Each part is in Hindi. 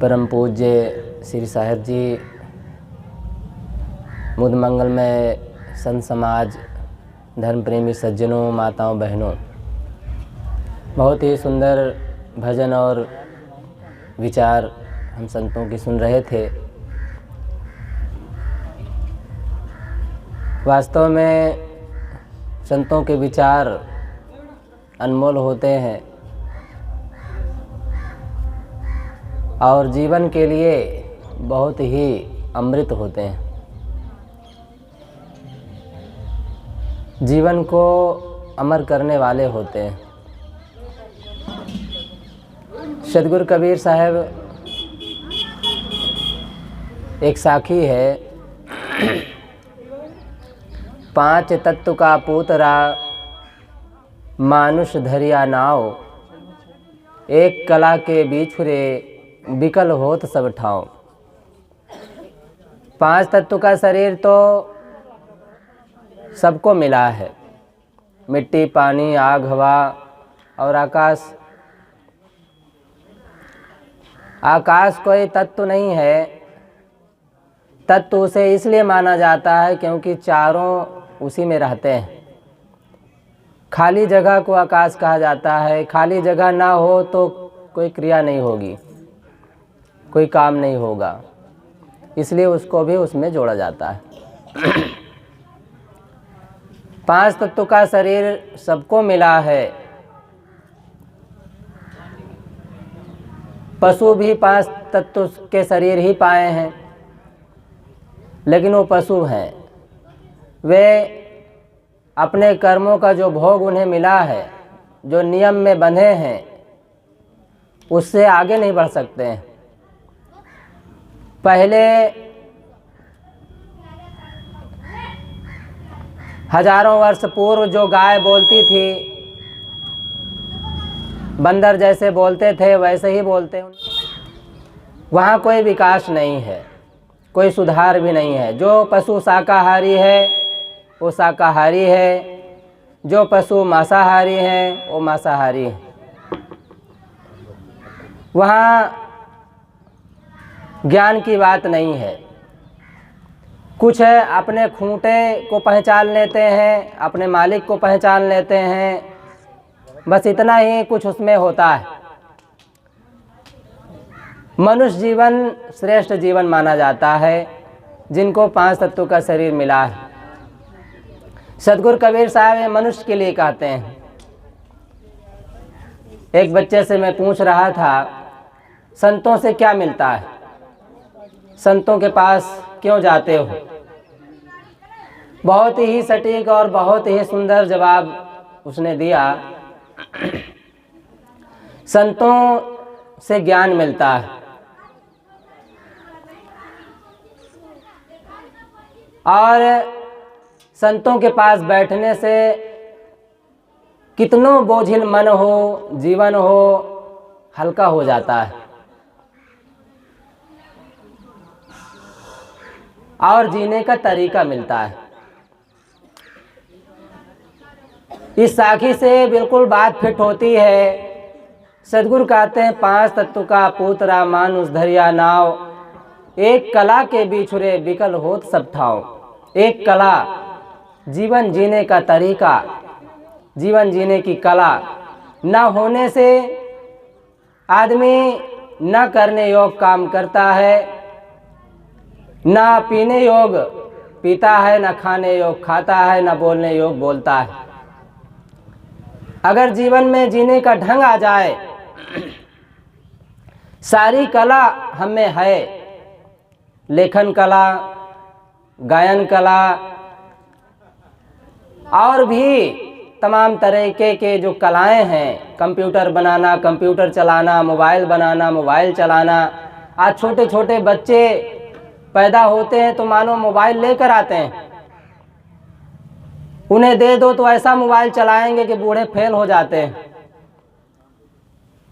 परम पूज्य श्री साहिब जी, मुद मंगल में संत समाज, धर्म प्रेमी सज्जनों, माताओं, बहनों, बहुत ही सुंदर भजन और विचार हम संतों की सुन रहे थे। वास्तव में संतों के विचार अनमोल होते हैं और जीवन के लिए बहुत ही अमृत होते हैं। जीवन को अमर करने वाले होते हैं। सतगुरु कबीर साहब एक साखी है, 5 तत्व का पूतरा मानुष धरिया नाव, एक कला के बिछुरे बिकल होत सब ठाव। 5 तत्व का शरीर तो सबको मिला है, मिट्टी, पानी, आग, हवा और आकाश। आकाश कोई तत्व नहीं है। तत्व उसे इसलिए माना जाता है क्योंकि चारों उसी में रहते हैं। खाली जगह को आकाश कहा जाता है। खाली जगह ना हो तो कोई क्रिया नहीं होगी, कोई काम नहीं होगा, इसलिए उसको भी उसमें जोड़ा जाता है। 5 तत्व का शरीर सबको मिला है। पशु भी 5 तत्व के शरीर ही पाए हैं, लेकिन वो पशु हैं। वे अपने कर्मों का जो भोग उन्हें मिला है, जो नियम में बंधे हैं, उससे आगे नहीं बढ़ सकते हैं। पहले हजारों वर्ष पूर्व जो गाय बोलती थी, बंदर जैसे बोलते थे वैसे ही बोलते हैं। वहाँ कोई विकास नहीं है, कोई सुधार भी नहीं है। जो पशु शाकाहारी है वो शाकाहारी है, जो पशु मांसाहारी है वो मांसाहारी है। वहाँ ज्ञान की बात नहीं है। कुछ है अपने खूंटे को पहचान लेते हैं, अपने मालिक को पहचान लेते हैं, बस इतना ही कुछ उसमें होता है। मनुष्य जीवन श्रेष्ठ जीवन माना जाता है जिनको 5 तत्वों का शरीर मिला है। सतगुरु कबीर साहब मनुष्य के लिए कहते हैं। एक बच्चे से मैं पूछ रहा था, संतों से क्या मिलता है, संतों के पास क्यों जाते हो? बहुत ही सटीक और बहुत ही सुंदर जवाब उसने दिया। संतों से ज्ञान मिलता है और संतों के पास बैठने से कितनों बोझिल मन हो, जीवन हो, हल्का हो जाता है और जीने का तरीका मिलता है। इस साखी से बिल्कुल बात फिट होती है। सद्गुरु कहते हैं, 5 तत्व का पूतरा मानुष धरिया नाव, एक कला के बिछुरे बिकल होत सब ठाव। एक कला, जीवन जीने का तरीका, जीवन जीने की कला न होने से आदमी न करने योग काम करता है, न पीने योग पीता है, न खाने योग खाता है, न बोलने योग बोलता है। अगर जीवन में जीने का ढंग आ जाए, सारी कला हमें है, लेखन कला, गायन कला और भी तमाम तरीके के जो कलाएं हैं, कंप्यूटर बनाना, कंप्यूटर चलाना, मोबाइल बनाना, मोबाइल चलाना। आज छोटे छोटे बच्चे पैदा होते हैं तो मानो मोबाइल लेकर आते हैं। उन्हें दे दो तो ऐसा मोबाइल चलाएंगे कि बूढ़े फेल हो जाते हैं।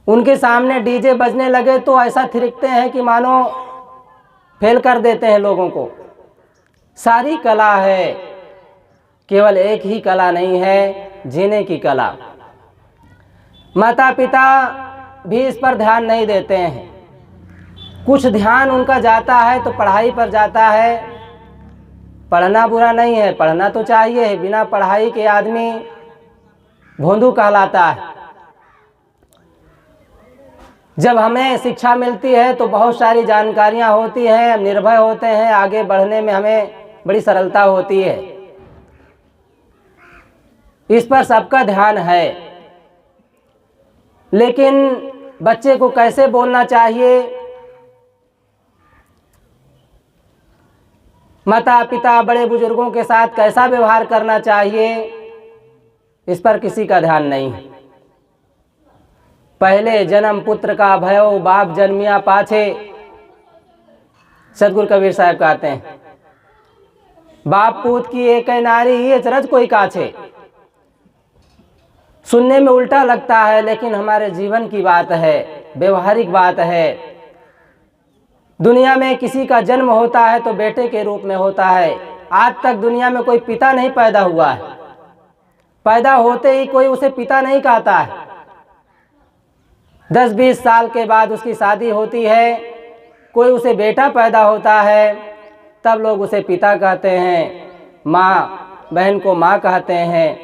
उनके सामने डीजे बजने लगे तो ऐसा थिरकते हैं कि मानो फेल कर देते हैं लोगों को। सारी कला है, केवल एक ही कला नहीं है, जीने की कला। माता पिता भी इस पर ध्यान नहीं देते हैं। कुछ ध्यान उनका जाता है तो पढ़ाई पर जाता है। पढ़ना बुरा नहीं है, पढ़ना तो चाहिए, बिना पढ़ाई के आदमी भोंदू कहलाता है। जब हमें शिक्षा मिलती है तो बहुत सारी जानकारियां होती हैं, हम निर्भय होते हैं, आगे बढ़ने में हमें बड़ी सरलता होती है। इस पर सबका ध्यान है, लेकिन बच्चे को कैसे बोलना चाहिए, माता पिता बड़े बुजुर्गों के साथ कैसा व्यवहार करना चाहिए, इस पर किसी का ध्यान नहीं है। पहले जन्म पुत्र का भयो, बाप जन्मिया पाछे, सदगुरु कबीर साहब कहते हैं। बाप पूत की एक नारी, ये चरज कोई काछे। सुनने में उल्टा लगता है, लेकिन हमारे जीवन की बात है, व्यवहारिक बात है। दुनिया में किसी का जन्म होता है तो बेटे के रूप में होता है। आज तक दुनिया में कोई पिता नहीं पैदा हुआ है, पैदा होते ही कोई उसे पिता नहीं कहता है। 10-20 साल के बाद उसकी शादी होती है, कोई उसे बेटा पैदा होता है, तब लोग उसे पिता कहते हैं, माँ बहन को माँ कहते हैं।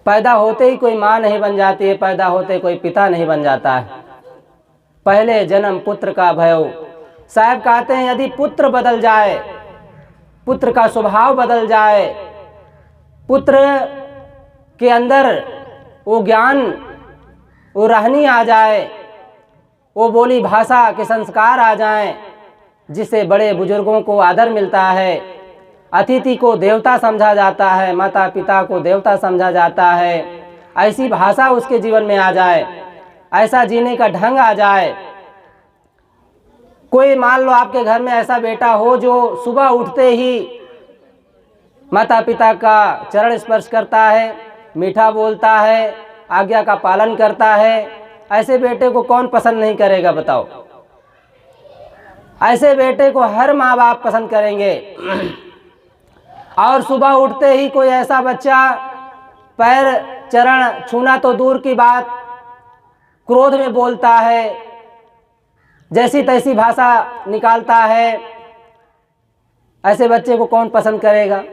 पैदा होते ही कोई माँ नहीं बन जाती है, पैदा होते कोई पिता नहीं बन जाता है। पहले जन्म पुत्र का भयो। साहब कहते हैं यदि पुत्र बदल जाए, पुत्र का स्वभाव बदल जाए, पुत्र के अंदर वो ज्ञान, वो रहनी आ जाए, वो बोली भाषा के संस्कार आ जाएं, जिससे बड़े बुजुर्गों को आदर मिलता है, अतिथि को देवता समझा जाता है, माता पिता को देवता समझा जाता है, ऐसी भाषा उसके जीवन में आ जाए, ऐसा जीने का ढंग आ जाए। कोई मान लो आपके घर में ऐसा बेटा हो जो सुबह उठते ही माता पिता का चरण स्पर्श करता है, मीठा बोलता है, आज्ञा का पालन करता है, ऐसे बेटे को कौन पसंद नहीं करेगा बताओ। ऐसे बेटे को हर माँ बाप पसंद करेंगे। और सुबह उठते ही कोई ऐसा बच्चा पैर चरण छूना तो दूर की बात, क्रोध में बोलता है, जैसी तैसी भाषा निकालता है, ऐसे बच्चे को कौन पसंद करेगा।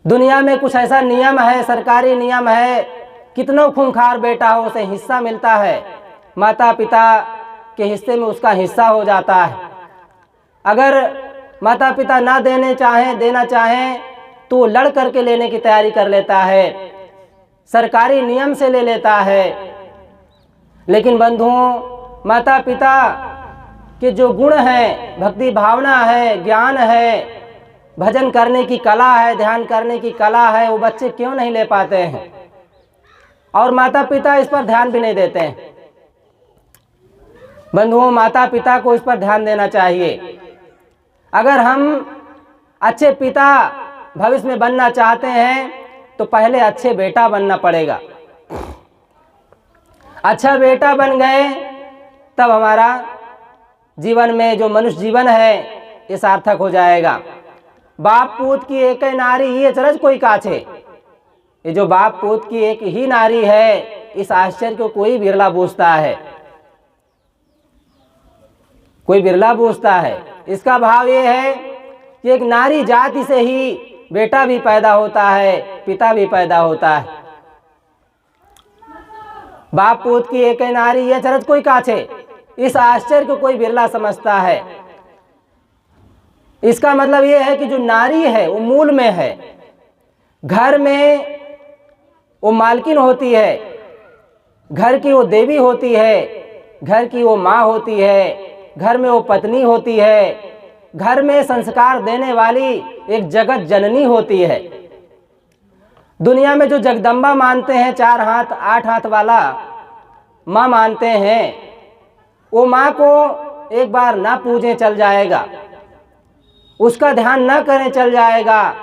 दुनिया में कुछ ऐसा नियम है, सरकारी नियम है, कितना खूंखार बेटा हो उसे हिस्सा मिलता है, माता पिता के हिस्से में उसका हिस्सा हो जाता है। अगर माता पिता ना देना चाहें तो लड़ करके लेने की तैयारी कर लेता है, सरकारी नियम से ले लेता है। लेकिन बंधुओं, माता पिता के जो गुण हैं, भक्ति भावना है, ज्ञान है, भजन करने की कला है, ध्यान करने की कला है, वो बच्चे क्यों नहीं ले पाते हैं, और माता पिता इस पर ध्यान भी नहीं देते हैं। बंधुओं, माता पिता को इस पर ध्यान देना चाहिए। अगर हम अच्छे पिता भविष्य में बनना चाहते हैं तो पहले अच्छे बेटा बनना पड़ेगा। अच्छा बेटा बन गए तब हमारा जीवन में जो मनुष्य जीवन है ये सार्थक हो जाएगा। बाप पूत की एक नारी, ये चरज कोई काछे। ये जो बाप पूत की एक ही नारी है, इस आश्चर्य को कोई बिरला बूझता है, कोई बिरला बूझता है। इसका भाव ये है कि एक नारी जाति से ही बेटा भी पैदा होता है, पिता भी पैदा होता है। बाप पूत की एक नारी, ये चरज कोई काछे, इस आश्चर्य को कोई बिरला समझता है। इसका मतलब ये है कि जो नारी है वो मूल में है, घर में वो मालकिन होती है, घर की वो देवी होती है, घर की वो माँ होती है, घर में वो पत्नी होती है, घर में संस्कार देने वाली एक जगत जननी होती है। दुनिया में जो जगदम्बा मानते हैं, 4 हाथ 8 हाथ वाला माँ मानते हैं, वो माँ को एक बार ना पूजें चल जाएगा, उसका ध्यान ना करें चल जाएगा,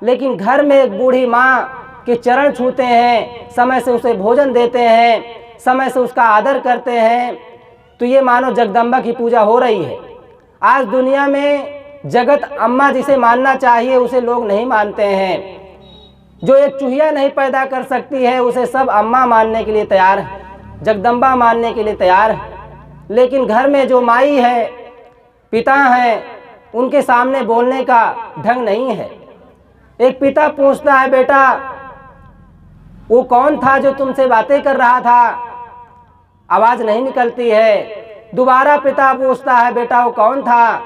लेकिन घर में एक बूढ़ी माँ के चरण छूते हैं, समय से उसे भोजन देते हैं, समय से उसका आदर करते हैं, तो ये मानो जगदम्बा की पूजा हो रही है। आज दुनिया में जगत अम्मा जिसे मानना चाहिए उसे लोग नहीं मानते हैं। जो एक चूहिया नहीं पैदा कर सकती है उसे सब अम्मा मानने के लिए तैयार है, जगदम्बा मानने के लिए तैयार है। लेकिन घर में जो माई है, पिता हैं, उनके सामने बोलने का ढंग नहीं है। एक पिता पूछता है, बेटा वो कौन था जो तुमसे बातें कर रहा था? आवाज़ नहीं निकलती है। दोबारा पिता पूछता है, बेटा वो कौन था?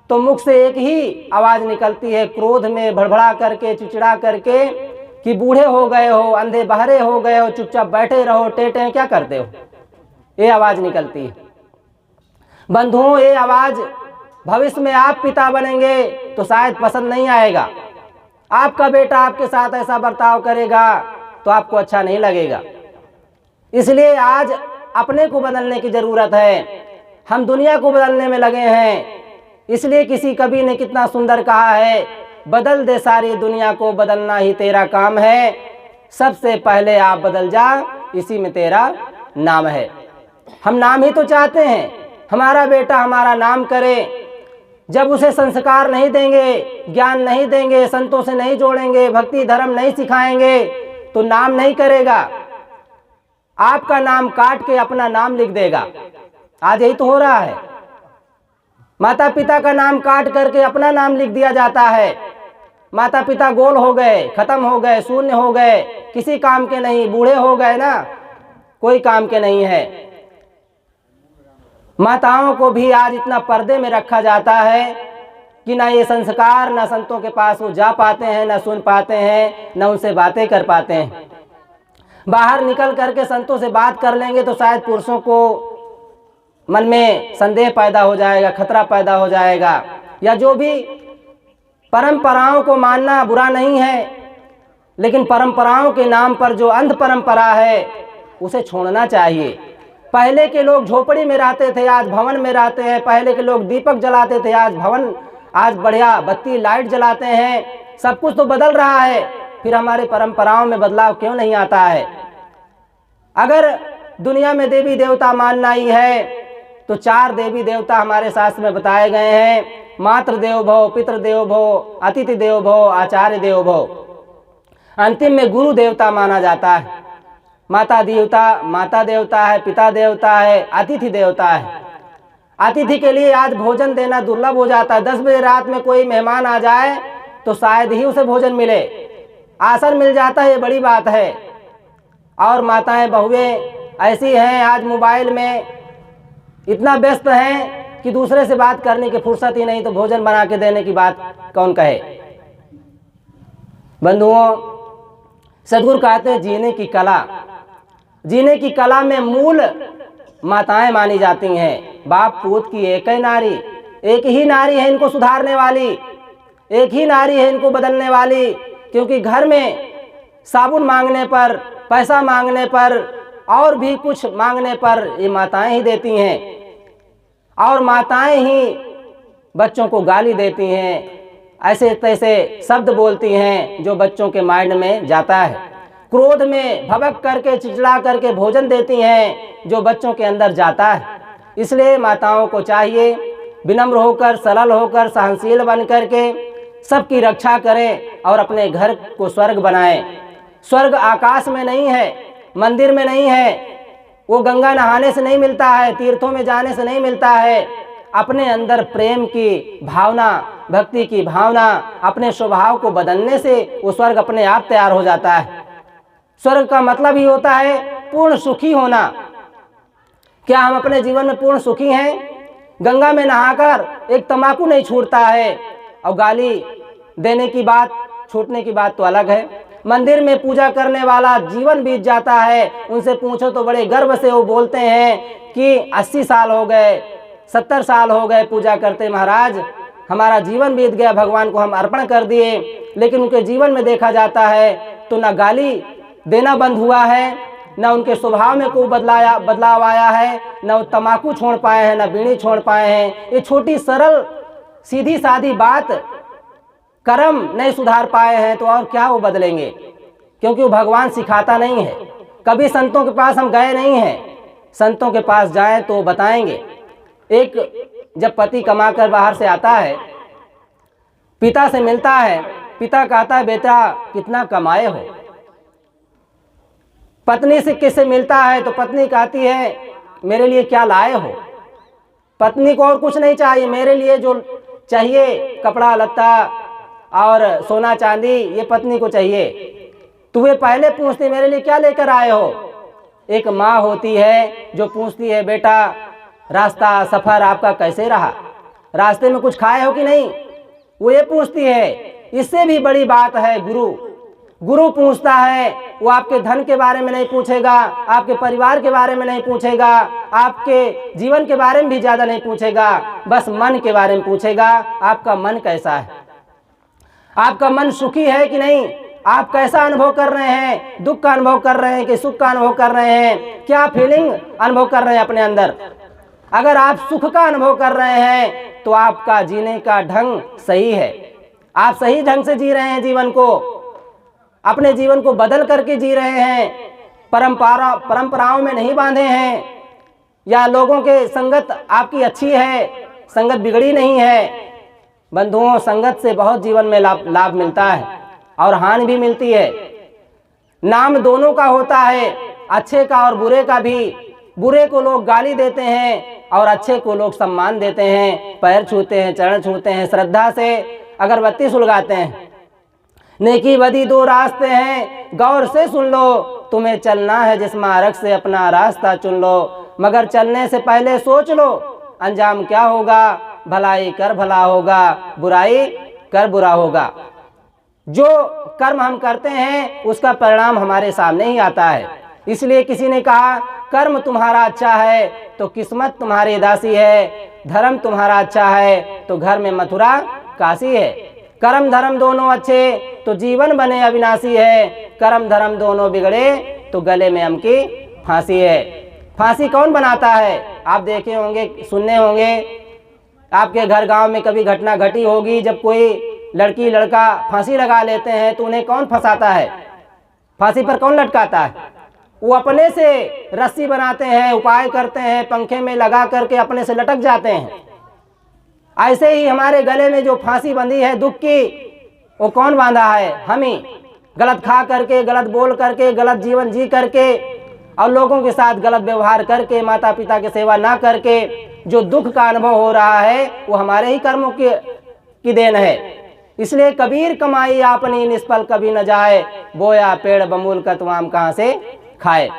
तो मुख से एक ही आवाज़ निकलती है, क्रोध में भड़बड़ा करके, चिड़चिड़ा करके, कि बूढ़े हो गए हो, अंधे बहरे हो गए हो, चुपचाप बैठे रहो, टेटे क्या करते हो। ये आवाज़ निकलती है। बंधुओं, ये आवाज़ भविष्य में आप पिता बनेंगे तो शायद पसंद नहीं आएगा। आपका बेटा आपके साथ ऐसा बर्ताव करेगा तो आपको अच्छा नहीं लगेगा। इसलिए आज अपने को बदलने की ज़रूरत है। हम दुनिया को बदलने में लगे हैं। इसलिए किसी कवि ने कितना सुंदर कहा है, बदल दे सारी दुनिया को, बदलना ही तेरा काम है। सबसे पहले आप बदल जा, इसी में तेरा नाम है। हम नाम ही तो चाहते हैं, हमारा बेटा हमारा नाम करे। जब उसे संस्कार नहीं देंगे, ज्ञान नहीं देंगे, संतों से नहीं जोड़ेंगे, भक्ति धर्म नहीं सिखाएंगे, तो नाम नहीं करेगा। आपका नाम काट के अपना नाम लिख देगा। आज यही तो हो रहा है। माता पिता का नाम काट करके अपना नाम लिख दिया जाता है। माता पिता गोल हो गए, खत्म हो गए, शून्य हो गए, किसी काम के नहीं, बूढ़े हो गए ना, कोई काम के नहीं है। माताओं को भी आज इतना पर्दे में रखा जाता है कि ना ये संस्कार, ना संतों के पास वो जा पाते हैं, ना सुन पाते हैं, ना उनसे बातें कर पाते हैं। बाहर निकल करके संतों से बात कर लेंगे तो शायद पुरुषों को मन में संदेह पैदा हो जाएगा, खतरा पैदा हो जाएगा। या जो भी परंपराओं को मानना बुरा नहीं है, लेकिन परंपराओं के नाम पर जो अंध परंपरा है उसे छोड़ना चाहिए। पहले के लोग झोपड़ी में रहते थे, आज भवन में रहते हैं। पहले के लोग दीपक जलाते थे, आज बढ़िया बत्ती लाइट जलाते हैं। सब कुछ तो बदल रहा है, फिर हमारे परंपराओं में बदलाव क्यों नहीं आता है? अगर दुनिया में देवी देवता मानना ही है तो 4 देवी देवता हमारे शास्त्र में बताए गए हैं। मातृ देवो भव, पितृ देवो भव, अतिथि देवो भव, आचार्य देवो भव। अंतिम में गुरु देवता माना जाता है। माता देवता है, पिता देवता है, अतिथि देवता है। अतिथि के लिए आज भोजन देना दुर्लभ हो जाता है। 10 बजे रात में कोई मेहमान आ जाए तो शायद ही उसे भोजन मिले। आसन मिल जाता है, ये बड़ी बात है। और माताएं बहुएं ऐसी हैं, आज मोबाइल में इतना व्यस्त हैं कि दूसरे से बात करने की फुर्सत ही नहीं, तो भोजन बना के देने की बात कौन कहे। बंधुओं, सदगुरु कहते हैं जीने की कला, जीने की कला में मूल माताएं मानी जाती हैं। बाप पूत की एक ही नारी, एक ही नारी है इनको सुधारने वाली, एक ही नारी है इनको बदलने वाली। क्योंकि घर में साबुन मांगने पर, पैसा मांगने पर और भी कुछ मांगने पर ये माताएं ही देती हैं। और माताएं ही बच्चों को गाली देती हैं, ऐसे तैसे शब्द बोलती हैं जो बच्चों के माइंड में जाता है। क्रोध में भभक करके, चिड़चिड़ा करके भोजन देती हैं जो बच्चों के अंदर जाता है। इसलिए माताओं को चाहिए विनम्र होकर, सरल होकर, सहनशील बन करके सबकी रक्षा करें और अपने घर को स्वर्ग बनाएं। स्वर्ग आकाश में नहीं है, मंदिर में नहीं है, वो गंगा नहाने से नहीं मिलता है, तीर्थों में जाने से नहीं मिलता है। अपने अंदर प्रेम की भावना, भक्ति की भावना, अपने स्वभाव को बदलने से वो स्वर्ग अपने आप तैयार हो जाता है। स्वर्ग का मतलब ही होता है पूर्ण सुखी होना। क्या हम अपने जीवन में पूर्ण सुखी हैं? गंगा में नहाकर एक तंबाकू नहीं छूटता है, और गाली देने की बात, छूटने की बात तो अलग है। मंदिर में पूजा करने वाला जीवन बीत जाता है, उनसे पूछो तो बड़े गर्व से वो बोलते हैं कि 80 साल हो गए, 70 साल हो गए पूजा करते, महाराज हमारा जीवन बीत गया, भगवान को हम अर्पण कर दिए। लेकिन उनके जीवन में देखा जाता है तो ना गाली देना बंद हुआ है, ना उनके स्वभाव में कोई बदलाव आया है, ना वो तम्बाकू छोड़ पाए हैं, ना बीड़ी छोड़ पाए हैं। ये छोटी सरल सीधी सादी बात, कर्म नहीं सुधार पाए हैं तो और क्या वो बदलेंगे? क्योंकि वो भगवान सिखाता नहीं है। कभी संतों के पास हम गए नहीं हैं, संतों के पास जाएं तो बताएंगे। एक जब पति कमाकर बाहर से आता है, पिता से मिलता है, पिता कहता है बेटा कितना कमाए हो। पत्नी से किससे मिलता है तो पत्नी कहती है मेरे लिए क्या लाए हो। पत्नी को और कुछ नहीं चाहिए, मेरे लिए जो चाहिए कपड़ा लत्ता और सोना चांदी ये पत्नी को चाहिए। तो वे पहले पूछती मेरे लिए क्या लेकर आए हो। एक माँ होती है जो पूछती है बेटा रास्ता सफ़र आपका कैसे रहा, रास्ते में कुछ खाए हो कि नहीं, वो ये पूछती है। इससे भी बड़ी बात है गुरु पूछता है, वो आपके धन के बारे में नहीं पूछेगा, आपके परिवार के बारे में नहीं पूछेगा, आपके जीवन के बारे में भी ज़्यादा नहीं पूछेगा, बस मन के बारे में पूछेगा। आपका मन कैसा है, आपका मन सुखी है कि नहीं, आप कैसा अनुभव कर रहे हैं, दुख का अनुभव कर रहे हैं कि सुख का अनुभव कर रहे हैं, क्या फीलिंग अनुभव कर रहे हैं अपने अंदर। अगर आप सुख का अनुभव कर रहे हैं तो आपका जीने का ढंग सही है, आप सही ढंग से जी रहे हैं जीवन को, अपने जीवन को बदल करके जी रहे हैं, परंपराओं में नहीं बांधे हैं, या लोगों के संगत आपकी अच्छी है, संगत बिगड़ी नहीं है। बंधुओं, संगत से बहुत जीवन में लाभ मिलता है और हानि भी मिलती है। नाम दोनों का होता है, अच्छे का और बुरे का भी। बुरे को लोग गाली देते हैं और अच्छे को लोग सम्मान देते हैं, पैर छूते हैं, चरण छूते हैं, श्रद्धा से अगरबत्ती सुलगाते हैं। नेकी बदी दो रास्ते हैं, गौर से सुन लो, तुम्हें चलना है जिस मार्ग से अपना रास्ता चुन लो, मगर चलने से पहले सोच लो अंजाम क्या होगा, भलाई कर भला होगा, बुराई कर बुरा होगा। जो कर्म हम करते हैं उसका परिणाम हमारे सामने ही आता है। इसलिए किसी ने कहा कर्म तुम्हारा अच्छा है तो किस्मत तुम्हारी दासी है, धर्म तुम्हारा अच्छा है तो घर में मथुरा काशी है। कर्म धर्म दोनों अच्छे तो जीवन बने अविनाशी है, कर्म धर्म दोनों बिगड़े तो गले में अम की फांसी है। फांसी कौन बनाता है, आप देखे होंगे, सुनने होंगे, आपके घर गांव में कभी घटना घटी होगी, जब कोई लड़की लड़का फांसी लगा लेते हैं तो उन्हें कौन फंसाता है, फांसी पर कौन लटकाता है, वो अपने से रस्सी बनाते हैं, उपाय करते हैं, पंखे में लगा करके अपने से लटक जाते हैं। ऐसे ही हमारे गले में जो फांसी बंधी है दुख की, वो कौन बांधा है, हम ही। गलत खा करके, गलत बोल करके, गलत जीवन जी करके और लोगों के साथ गलत व्यवहार करके, माता पिता की सेवा ना करके जो दुख का अनुभव हो रहा है वो हमारे ही कर्मों की देन है। इसलिए कबीर कमाई आपनी निष्फल कभी न जाए, बोया पेड़ बमूल का तुम कहाँ से खाए।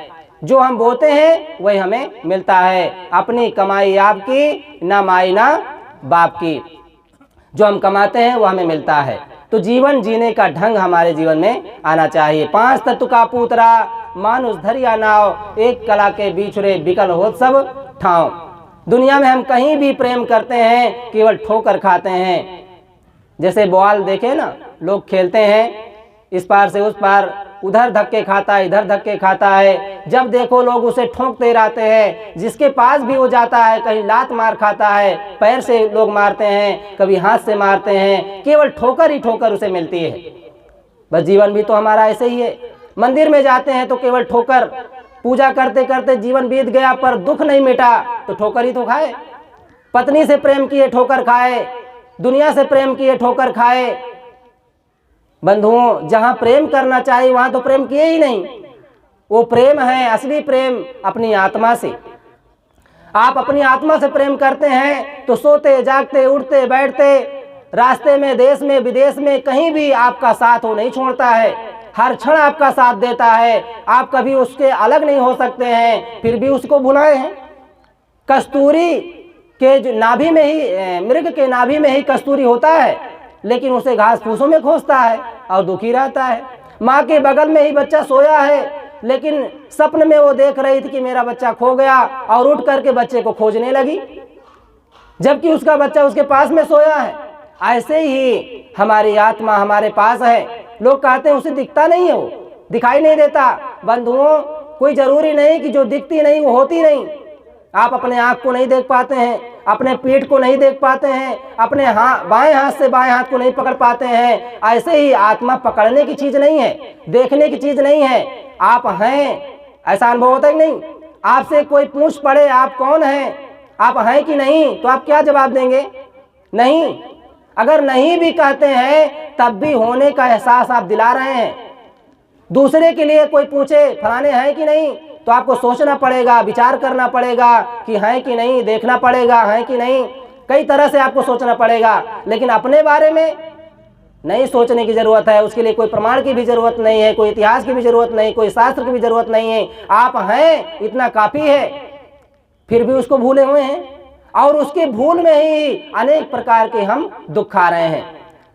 जो हम बोते हैं वही हमें मिलता है, अपनी कमाई आपकी, ना माई ना बाप की। जो हम कमाते हैं वो हमें मिलता है। तो जीवन जीने का ढंग हमारे जीवन में आना चाहिए। 5 तत्व का पूतरा मानुष धरिया नाव, एक कला के बिछुरे बिकल हो सब ठाव। दुनिया में हम कहीं भी प्रेम करते हैं, केवल ठोकर खाते हैं। जैसे बॉल देखे ना, लोग खेलते हैं, इस पार से उस पार, उधर धक्के खाता है, इधर धक्के खाता है, जब देखो लोग उसे ठोकते रहते हैं। जिसके पास भी वो जाता है कहीं लात मार खाता है, पैर से लोग मारते हैं, कभी हाथ से मारते हैं, केवल ठोकर ही ठोकर उसे मिलती है। बस जीवन भी तो हमारा ऐसे ही है। मंदिर में जाते हैं तो केवल ठोकर, पूजा करते करते जीवन बीत गया पर दुख नहीं मिटा तो ठोकर ही तो खाए। पत्नी से प्रेम किए ठोकर खाए, दुनिया से प्रेम किए ठोकर खाए। बंधुओं, जहाँ प्रेम करना चाहिए वहाँ तो प्रेम किए ही नहीं। वो प्रेम है, असली प्रेम अपनी आत्मा से। आप अपनी आत्मा से प्रेम करते हैं तो सोते जागते उठते बैठते, रास्ते में, देश में, विदेश में, कहीं भी आपका साथ वो नहीं छोड़ता है, हर क्षण आपका साथ देता है। आप कभी उसके अलग नहीं हो सकते हैं, फिर भी उसको भुलाए हैं। कस्तूरी के जो नाभि में ही, मृग के नाभि में ही कस्तूरी होता है, लेकिन उसे घास फूसों में खोजता है और दुखी रहता है। माँ के बगल में ही बच्चा सोया है, लेकिन सपन में वो देख रही थी कि मेरा बच्चा खो गया और उठ करके बच्चे को खोजने लगी, जबकि उसका बच्चा उसके पास में सोया है। ऐसे ही हमारी आत्मा हमारे पास है। लोग कहते हैं उसे दिखता नहीं है, वो दिखाई नहीं देता। बंधुओं, कोई जरूरी नहीं कि जो दिखती नहीं वो होती नहीं। आप अपने आँख को नहीं देख पाते हैं, अपने पीठ को नहीं देख पाते हैं, अपने बाएं हाथ से बाएं हाथ को नहीं पकड़ पाते हैं। ऐसे ही आत्मा पकड़ने की चीज़ नहीं है, देखने की चीज़ नहीं है। आप हैं, ऐसा अनुभव होता है कि नहीं? आपसे कोई पूछ पड़े आप कौन हैं, आप हैं कि नहीं, तो आप क्या जवाब देंगे? नहीं। अगर नहीं भी कहते हैं तब भी होने का एहसास आप दिला रहे हैं। दूसरे के लिए कोई पूछे फलाने हैं कि नहीं, तो आपको सोचना पड़ेगा, विचार करना पड़ेगा कि है कि नहीं, देखना पड़ेगा है कि नहीं, कई तरह से आपको सोचना पड़ेगा। लेकिन अपने बारे में नहीं सोचने की ज़रूरत है, उसके लिए कोई प्रमाण की भी ज़रूरत नहीं है, कोई इतिहास की भी ज़रूरत नहीं, कोई शास्त्र की भी ज़रूरत नहीं है। आप हैं इतना काफ़ी है। फिर भी उसको भूले हुए हैं और उसके भूल में ही अनेक प्रकार के हम दुख खा रहे हैं।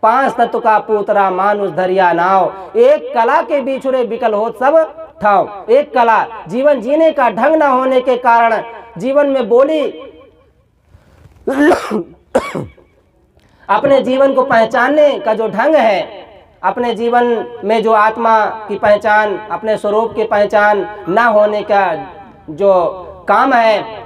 5 तत्व का पूतरा मानुष धरिया नाव, एक कला के बिछुड़े बिकल होत सब ठाव। एक कला, जीवन जीने का ढंग न होने के कारण जीवन में बोली अपने जीवन को पहचानने का जो ढंग है, अपने जीवन में जो आत्मा की पहचान, अपने स्वरूप की पहचान ना होने का जो काम है,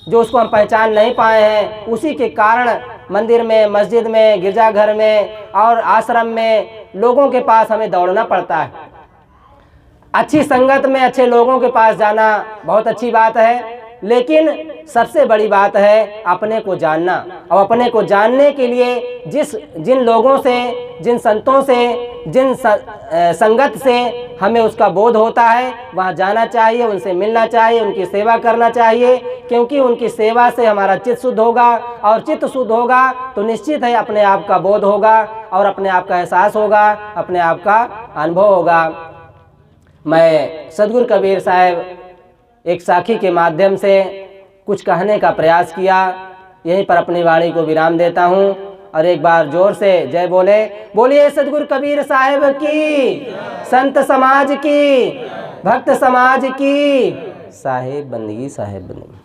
जो उसको हम पहचान नहीं पाए हैं, उसी के कारण मंदिर में, मस्जिद में, गिरजाघर में और आश्रम में लोगों के पास हमें दौड़ना पड़ता है। अच्छी संगत में अच्छे लोगों के पास जाना बहुत अच्छी बात है, लेकिन सबसे बड़ी बात है अपने को जानना। और अपने को जानने के लिए जिन लोगों से, जिन संतों से, जिन संगत से हमें उसका बोध होता है, वहाँ जाना चाहिए, उनसे मिलना चाहिए, उनकी सेवा करना चाहिए, क्योंकि उनकी सेवा से हमारा चित्त शुद्ध होगा और चित्त शुद्ध होगा तो निश्चित है अपने आप का बोध होगा और अपने आप का एहसास होगा, अपने आप का अनुभव होगा। मैं सदगुरु कबीर साहब एक साखी के माध्यम से कुछ कहने का प्रयास किया, यहीं पर अपनी वाणी को विराम देता हूँ और एक बार जोर से जय बोलिए सदगुरु कबीर साहब की, संत समाज की, भक्त समाज की। साहेब बंदगी, साहेब बंदगी।